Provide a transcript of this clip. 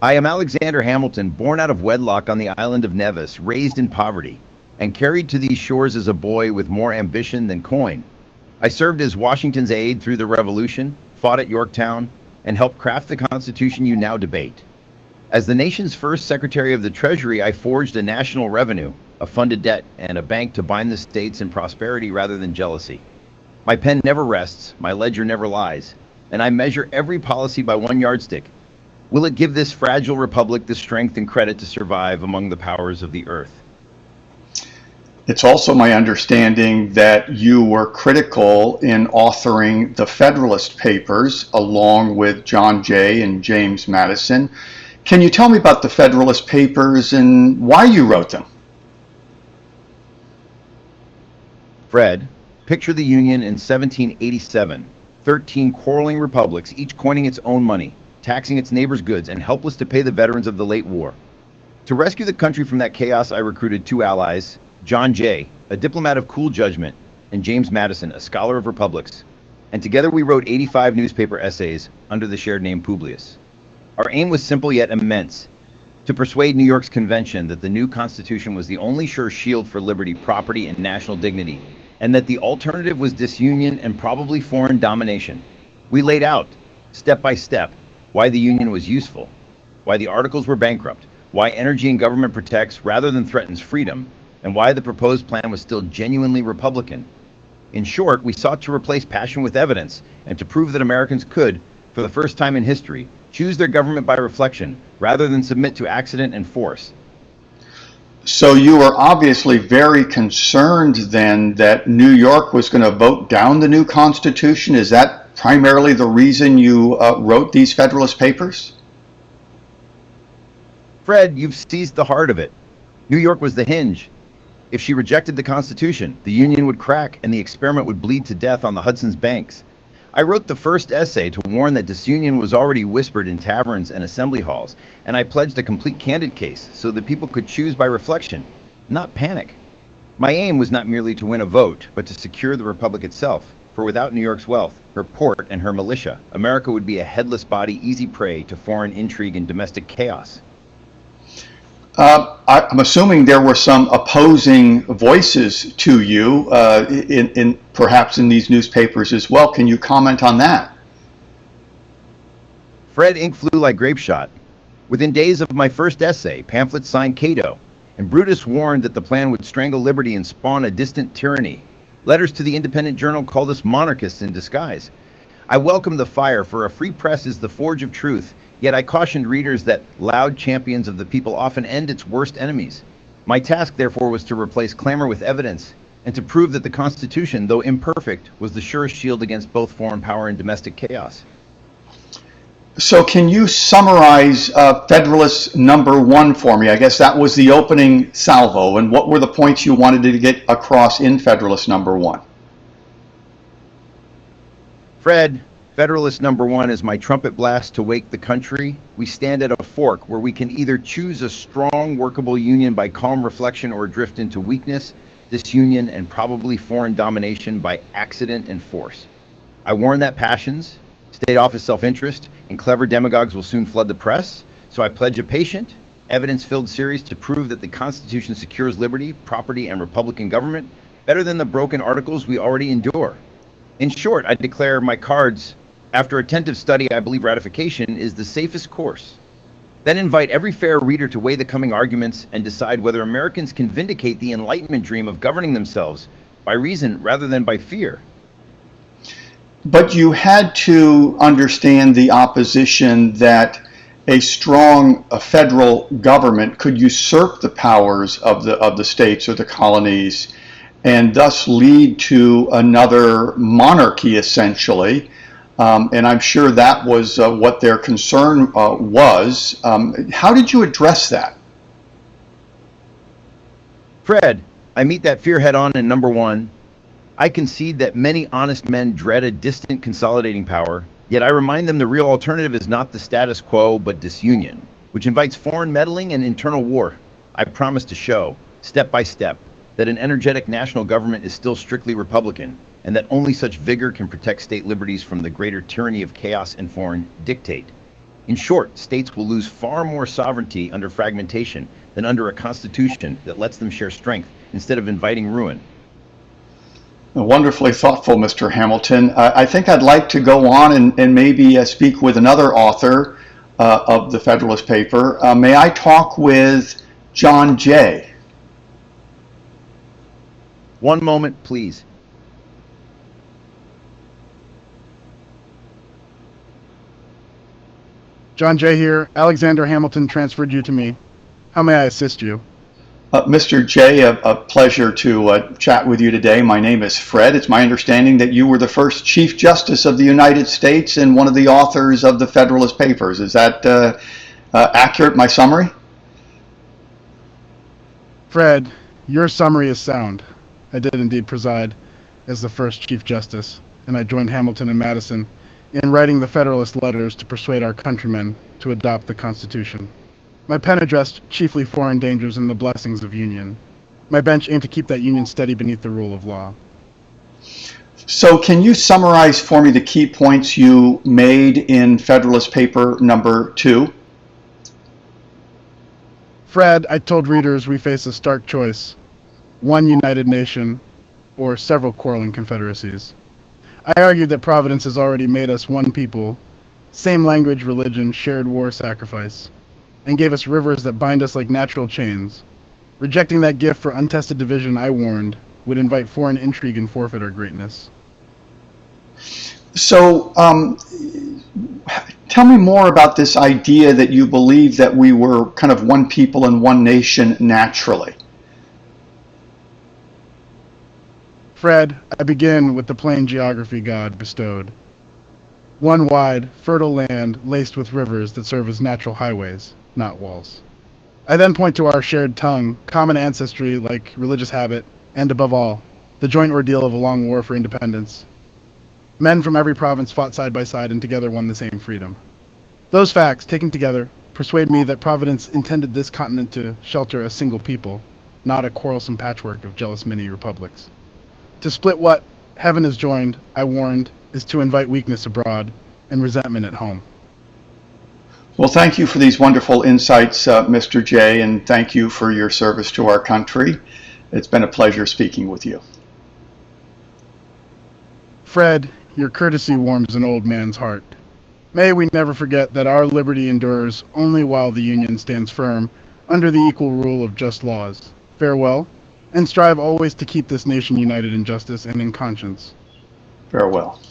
I am Alexander Hamilton, born out of wedlock on the island of Nevis, raised in poverty, and carried to these shores as a boy with more ambition than coin. I served as Washington's aide through the Revolution, fought at Yorktown, and helped craft the Constitution you now debate. As the nation's first Secretary of the Treasury, I forged a national revenue, a funded debt, and a bank to bind the states in prosperity rather than jealousy. My pen never rests, my ledger never lies, and I measure every policy by one yardstick. Will it give this fragile republic the strength and credit to survive among the powers of the earth? It's also my understanding that you were critical in authoring the Federalist Papers along with John Jay and James Madison. Can you tell me about the Federalist Papers and why you wrote them? Fred, picture the Union in 1787, 13 quarreling republics, each coining its own money, taxing its neighbors' goods, and helpless to pay the veterans of the late war. To rescue the country from that chaos, I recruited two allies, John Jay, a diplomat of cool judgment, and James Madison, a scholar of republics. And together we wrote 85 newspaper essays under the shared name Publius. Our aim was simple yet immense, to persuade New York's convention that the new Constitution was the only sure shield for liberty, property, and national dignity, and that the alternative was disunion and probably foreign domination. We laid out, step by step, why the Union was useful, why the Articles were bankrupt, why energy and government protects rather than threatens freedom, and why the proposed plan was still genuinely Republican. In short, we sought to replace passion with evidence and to prove that Americans could, for the first time in history, choose their government by reflection rather than submit to accident and force. So you were obviously very concerned then that New York was going to vote down the new Constitution. Is that primarily the reason you wrote these Federalist Papers? Fred, you've seized the heart of it. New York was the hinge. If she rejected the Constitution, the Union would crack and the experiment would bleed to death on the Hudson's banks. I wrote the first essay to warn that disunion was already whispered in taverns and assembly halls, and I pledged a complete candid case so that people could choose by reflection, not panic. My aim was not merely to win a vote, but to secure the Republic itself, for without New York's wealth, her port, and her militia, America would be a headless body, easy prey to foreign intrigue and domestic chaos. I'm assuming there were some opposing voices to you, perhaps in these newspapers as well. Can you comment on that? Fred, ink flew like grape shot. Within days of my first essay, pamphlets signed Cato, and Brutus warned that the plan would strangle liberty and spawn a distant tyranny. Letters to the Independent Journal called us monarchists in disguise. I welcomed the fire, for a free press is the forge of truth, yet I cautioned readers that loud champions of the people often end its worst enemies. My task, therefore, was to replace clamor with evidence, and to prove that the Constitution, though imperfect, was the surest shield against both foreign power and domestic chaos. So can you summarize Federalist number 1 for me? I guess that was the opening salvo, and what were the points you wanted to get across in Federalist number 1? Fred, Federalist number 1 is my trumpet blast to wake the country. We stand at a fork where we can either choose a strong, workable union by calm reflection or drift into weakness, disunion, and probably foreign domination by accident and force. I warn that passions, state office self-interest, and clever demagogues will soon flood the press, so I pledge a patient, evidence-filled series to prove that the Constitution secures liberty, property, and Republican government better than the broken articles we already endure. In short, I declare my cards, after attentive study, I believe ratification is the safest course. Then invite every fair reader to weigh the coming arguments and decide whether Americans can vindicate the Enlightenment dream of governing themselves by reason rather than by fear. But you had to understand the opposition that a strong federal government could usurp the powers of the states or the colonies and thus lead to another monarchy, essentially. And I'm sure that was what their concern was. How did you address that? Fred, I meet that fear head on in number 1. I concede that many honest men dread a distant consolidating power, yet I remind them the real alternative is not the status quo, but disunion, which invites foreign meddling and internal war. I promise to show, step by step, that an energetic national government is still strictly Republican, and that only such vigor can protect state liberties from the greater tyranny of chaos and foreign dictate. In short, states will lose far more sovereignty under fragmentation than under a constitution that lets them share strength instead of inviting ruin. Wonderfully thoughtful, Mr. Hamilton. I think I'd like to go on and maybe speak with another author of the Federalist paper. May I talk with John Jay? One moment, please. John Jay here. Alexander Hamilton transferred you to me. How may I assist you? Mr. Jay, a pleasure to chat with you today. My name is Fred. It's my understanding that you were the first Chief Justice of the United States and one of the authors of the Federalist Papers. Is that accurate, my summary? Fred, your summary is sound. I did indeed preside as the first Chief Justice, and I joined Hamilton and Madison in writing the Federalist letters to persuade our countrymen to adopt the Constitution. My pen addressed chiefly foreign dangers and the blessings of union. My bench aimed to keep that union steady beneath the rule of law. So can you summarize for me the key points you made in Federalist Paper number 2? Fred, I told readers we face a stark choice: one united nation or several quarreling confederacies. I argued that Providence has already made us one people, same language, religion, shared war, sacrifice, and gave us rivers that bind us like natural chains. Rejecting that gift for untested division, I warned, would invite foreign intrigue and forfeit our greatness. So tell me more about this idea that you believe that we were kind of one people and one nation naturally. Fred, I begin with the plain geography God bestowed. One wide, fertile land laced with rivers that serve as natural highways, not walls. I then point to our shared tongue, common ancestry like religious habit, and above all, the joint ordeal of a long war for independence. Men from every province fought side by side and together won the same freedom. Those facts, taken together, persuade me that Providence intended this continent to shelter a single people, not a quarrelsome patchwork of jealous mini-republics. To split what heaven has joined, I warned, is to invite weakness abroad and resentment at home. Well, thank you for these wonderful insights, Mr. Jay, and thank you for your service to our country. It's been a pleasure speaking with you. Fred, your courtesy warms an old man's heart. May we never forget that our liberty endures only while the Union stands firm under the equal rule of just laws. Farewell, and strive always to keep this nation united in justice and in conscience. Farewell.